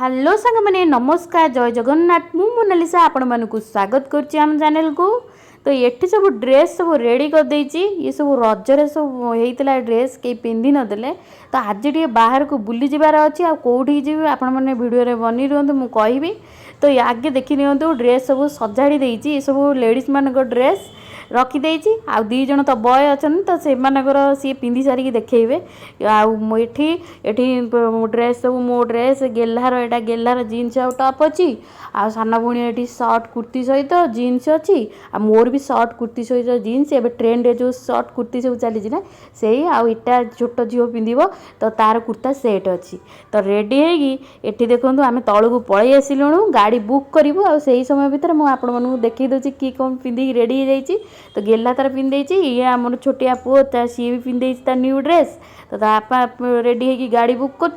Hello सांग मैंने नमस्कार जय जगन्नाथ मु मोनालिसा आपण मानक स्वागत करुच्ची आम चैनल को। तो ये सब ड्रेस सब रेडी कर देइची। ये सब रजरे सब होता ड्रेस कहीं पिंधि नदेले तो आज टे बाहर को बुली जबार अच्छी आ कौटी जी आपण मैंने भिडियो बनी रुहतु मु कहि। तो आगे देखी नियंतु ड्रेस सब सजाड़ी देइची। ये सब लेडीज मान ड्रेस रखिदे आउ दी जन तो बय अच्छा तो से सी पिंधि सारिक देखेबे। आठी ड्रेस सब मो ड्रेस गेल्हार एटा गेल्हार जीन्स आउ टॉप अच्छी आ सान भूणी ये सर्ट कुर्ती सहित जीन्स अच्छी आ मोर भी सर्ट कुर्ती सहित जीन्स एवं ट्रेंड जो सर्ट कुर्ती सब चली ना से आटा छोट झील पिंधब तो तार कुर्ता सेट अच्छी। तो रेडी होगी देखो आम तौक पलि आसलुणु गाड़ी बुक करूँ आ समय भितर मुझे आपण मानक देखी दूसरी कि कौन पिंधिक रेडी हो जाइए। तो गेला तार पिंधे ये आम छोटिया पुओ सी भी पिंधे न्यू ड्रेस तो आपा रेडी होगी गाड़ी बुक कर।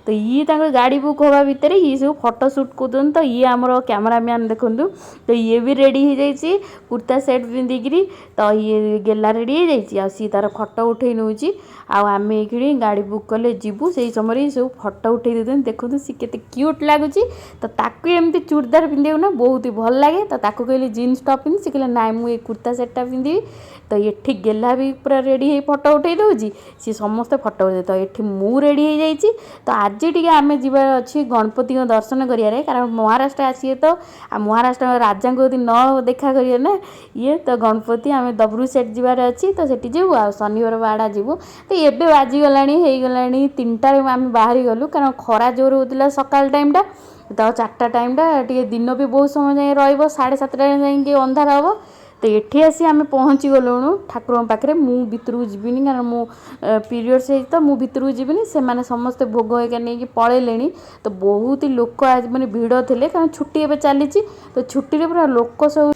तो ये गाड़ी बुक होगा भितर ये सब फोटो शूट कर। तो ये आमर कैमरामैन देखु तो ये भी रेडी हो जाइए कुर्ता सेट पिंधिकी। तो ये गेला रेडी हो जाइए सी तार फोटो उठे नौ आम ये गाड़ी बुक कले जीवु से समय सब फोटो उठे दे देखो सी के क्यूट लगुच। तो ताकू एमती चूड़दार पिंधे ना बहुत ही भल लगे। तो ताकू कहली जीन्स टॉप पिंधि से कहले ना मुझे कुर्ता सेटा पिंधि। तो ये गेला भी पूरा रेडी हो फोटो उठे दूसरी सी समस्त फोटो उठे। तो ये मु रेडी हो जाइए। तो आज टी आम जीवार अच्छी गणपति दर्शन करें कारण महाराष्ट्र आसीए तो महाराष्ट्र राजा को यदि न देखा करिए ना ये तो गणपति आम दब्रू सेट जीवार अच्छी तो सेठी जीवु आ शनिवार बाड़ा जीवु। तो ये बाजीगला हो 3टार आम बाहरी गलु कारण खरा जोर होता सकाल टाइमटा तो 4टा टाइमटा टे दिन भी बहुत समय जाए रो7:30 जाए अंधार हम। तो ये आसी आम पहुँची गलुणु ठाकुर पाखे मु भीतर को जीविनी कारण मो पीरियड्स है तो मु भीतर को जीविनी से माने समस्ते भोग होगा नहीं पलैले। तो बहुत ही लोक आज मैंने भिड़ थे कारण छुट्टी एवं चली तो छुट्टी पूरा लोक सब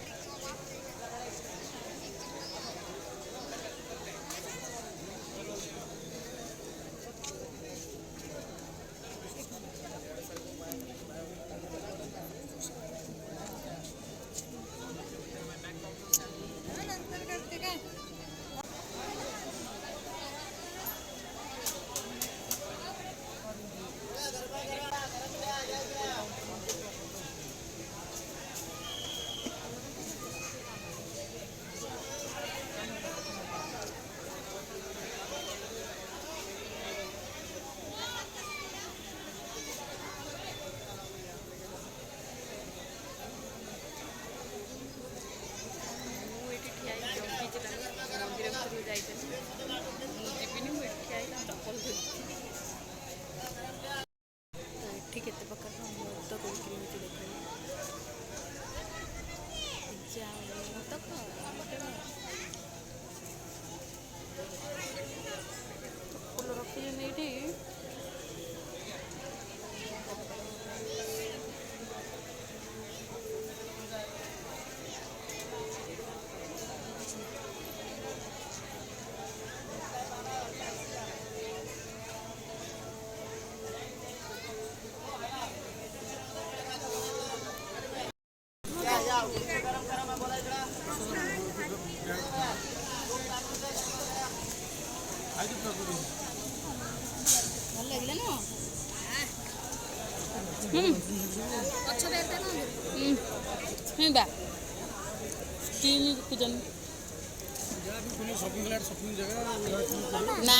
ना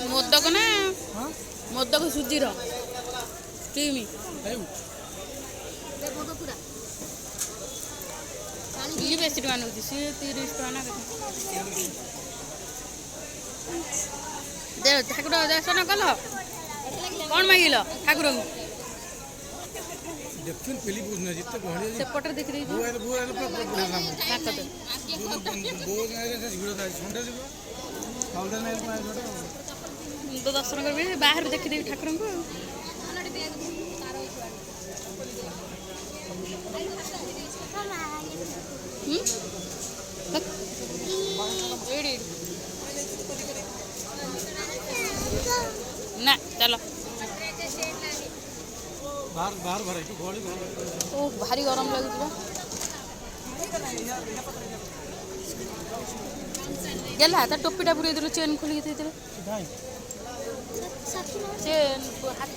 मोदक ना मोदक सुजीर स्टीम ये बेसी टका नौ सी 30 टका ना दे ठाकुर दर्शन कल कौन मागिल ठाकुर सेपटे देखी तो दर्शन करी बाहर देखीदेवी ठाकुर को ना चलो बाहर बाहर भर ओ भारी गरम लगे गला ता टोपीटा पुरे दिलो चेन खोली दे दिलो चेन हाथ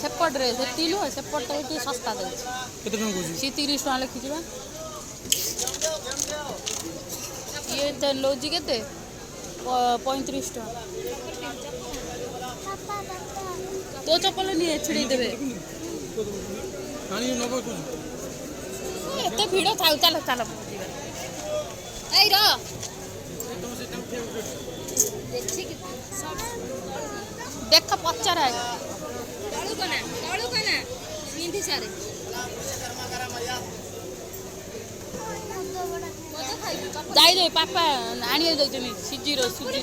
सेपटे से नुह सेपटे सस्ता दे सी 30 टका लिखी ये लौजी के 35 टका तो चप्पल नहीं छिड़ी देवे एत भिड़ था चल चल देख पचार जाई दे पापा आनी दौन सीजी सुजी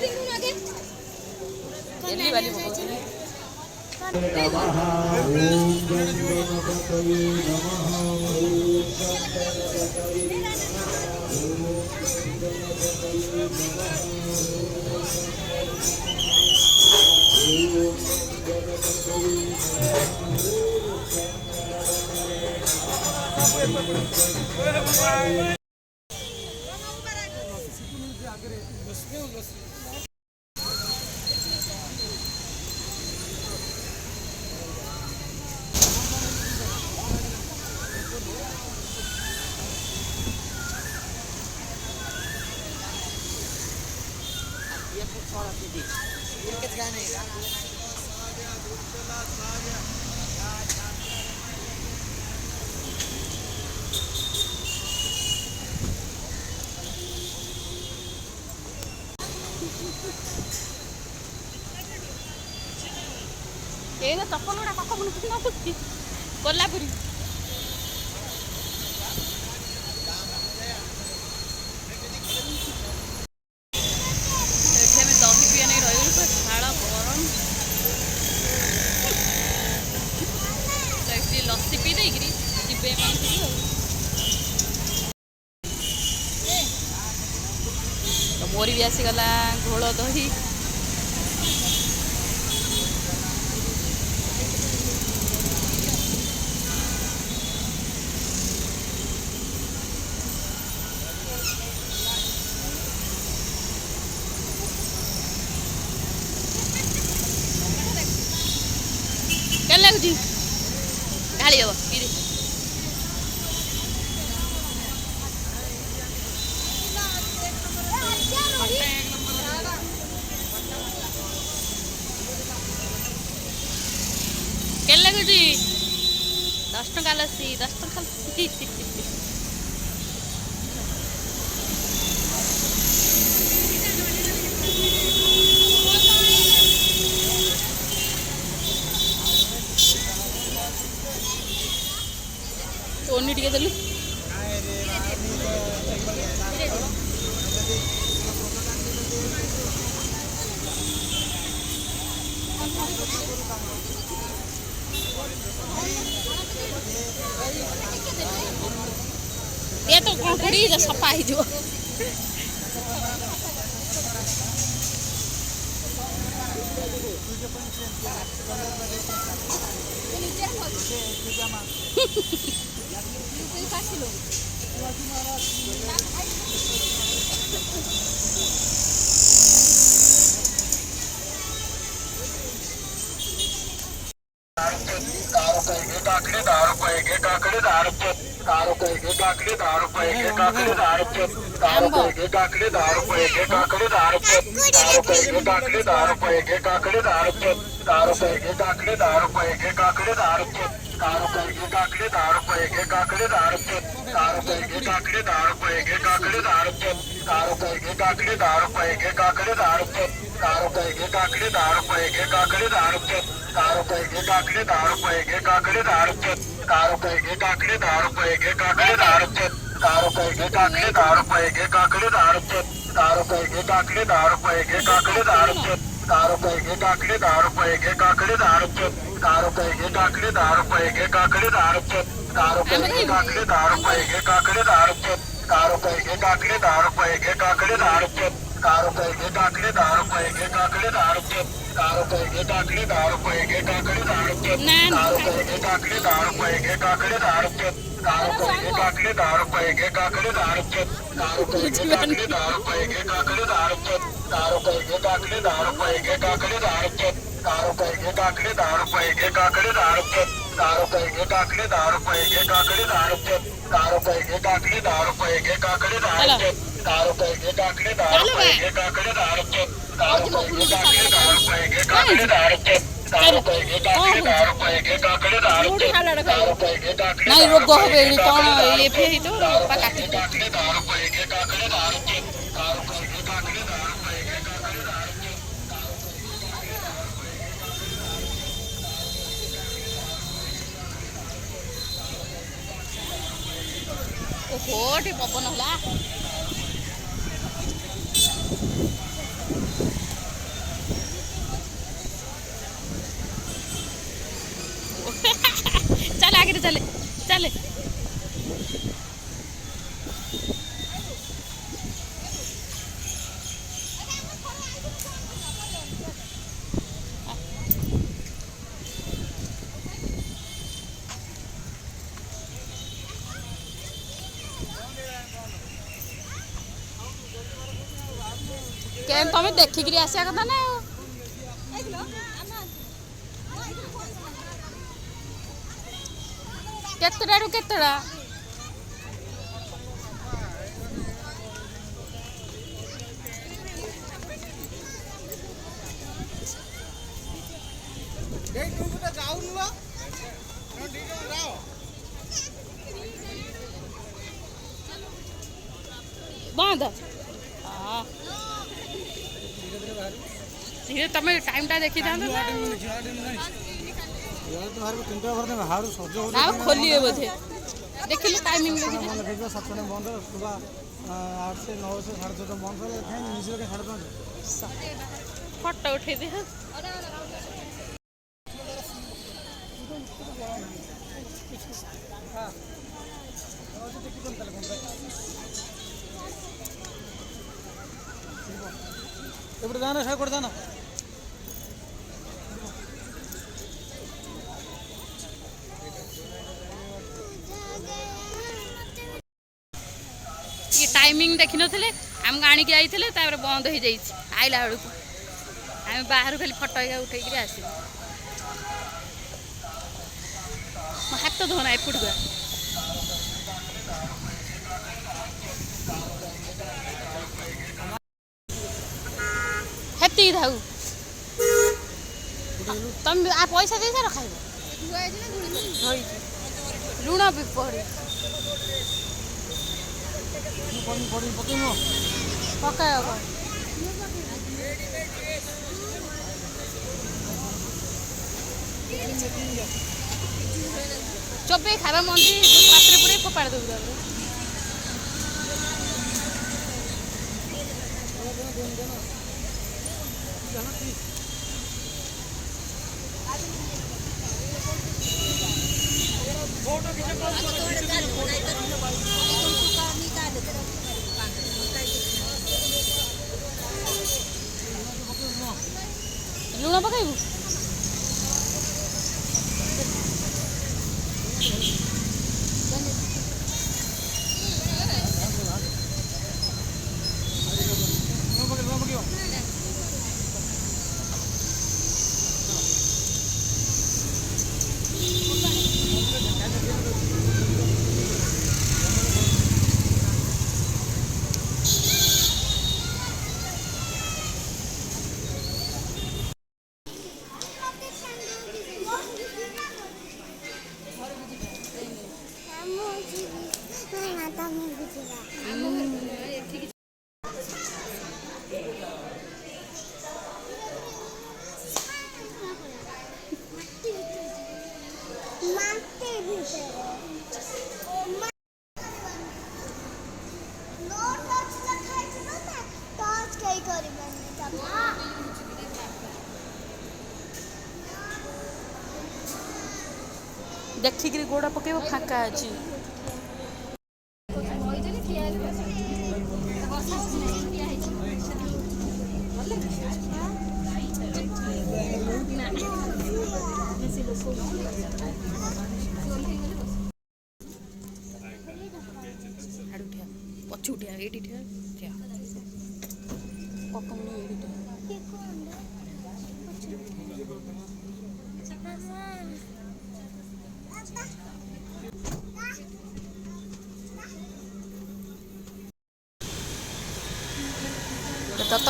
चप्पल गुड़ा कख कोल्हापुरी दही पिया नहीं रही झाड़ गरम लस्सी पी देकरी जीवे मोरी भी आसीगला घोल दही क्या लगुच ढाली हम पी क्या लगुच 10 टका लस्सी 10 टका लस्सी चोनी टिके देलु ये तो कुड़ी सफा ही जो ₹10 काकडे ₹10 काकडे ₹10 काकडे ₹10 काकडे ₹10 काकडे ₹10 काकडे ₹10 काकडे ₹10 काकडे ₹10 काकडे ନାଇଁ ରୋଗ ହବ ଏଠି କଣ ଇଏ ଫିଏ ହେଇଥିବ ବାପା କାଟି ଓହୋ ଟିକେ ପବନ ହେଲା चल आगे चले चले के तुम देखिक आसा कथा ना केतटा रु केतटा बंद धीरे तुम टाइम टा देखी था खोलिए बोधे देख लो टाइमिंग बंद सुबह 8 से 9 से 6:30 बंद फोटो उठे दे जाना साइड जाना ये टाइमिंग देखी नथिले हम आनिक आइथिले तापर बंद हो जाई आइला बेलू आम बाहर खाली फटो उठे आस हाथ धोना एपट गया हेती थाऊ तुम आ पैसा दे सार खाइब लुण भी पड़ी पकाया चोबे खावा मंदी पात्र पूरे फोपाड़ देबू लुण पकाइबू देखिक गोड़ा पकेब फाँका अच्छी पछ उठिया ये ठिया पकड़ ତ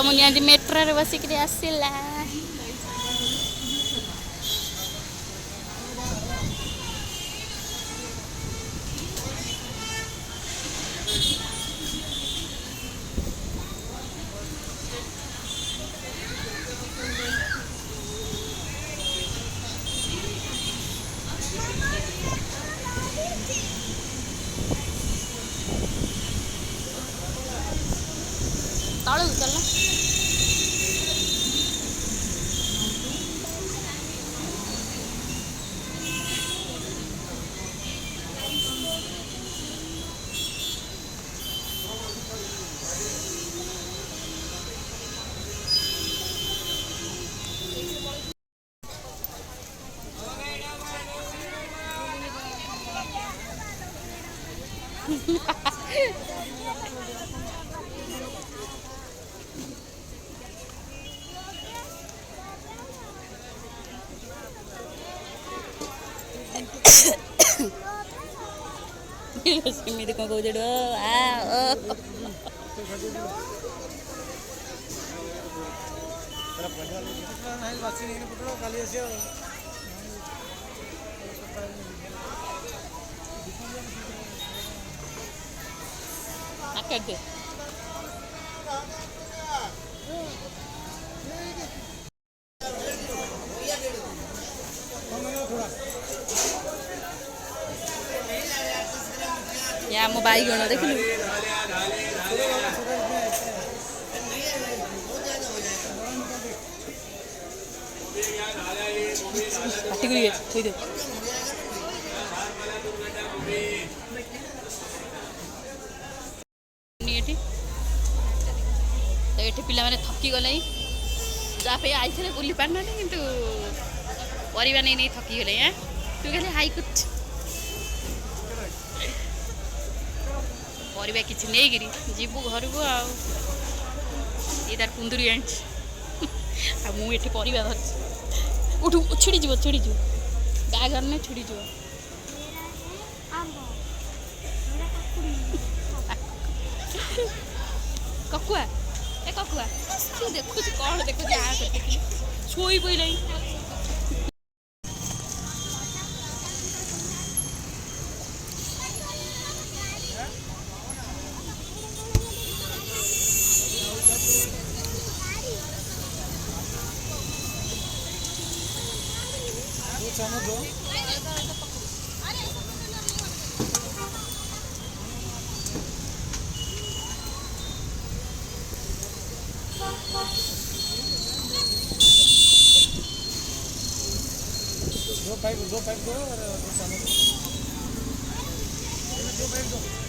ମୁଁ ନିହାତି ମେଟ୍ରୋରେ ବସିକିରି ଆସିଲା। ତଳକୁ ଚାଲ। ସେମିତି କ'ଣ କହୁଛ ନାହିଁ ବାଛି ନେଇକି ପୋଟଳ କାଲି ଆସିବ। ଆକାଟେ या ମୋ ବାଇଗଣ ଦେଖିଲୁ। ପାଟି କରିବେ ଥୋଇଦେ। ଏଠି ତ ଏଠି ପିଲାମାନେ ଥକି ଗଲେଇଁ ଯାହା ପାଇଁ ଆଇଥିଲେ ବୁଲି ପାରୁନାହାନ୍ତି କିନ୍ତୁ ପରିବା ନେଇ ନେଇ ଥକି ଗଲେ। ତୁ ଖାଲି ହାଇ କରୁଛୁ ପରିବା କିଛି ନେଇକିରି ଯିବୁ ଘରକୁ। ଆଉ ଇଏ ତାର କୁନ୍ଦୁରି ଆଣିଛି ଆଉ ମୁଁ ଏଠି ପରିବା ଧରିଛି। ଉଠୁ ଛିଡ଼ିଯିବ ବ୍ୟାଗ୍ ଆଣିଲେ ଛିଡ଼ିଯିବ। କକୁଆ ଏ କକୁଆ ତୁ ଦେଖୁଛୁ କ'ଣ ଦେଖୁଛୁ? ଶୋଇ ପଇଲାଇଁ। ଚାମଚ दो पाइप दो और दो चामच दो पाइप दो।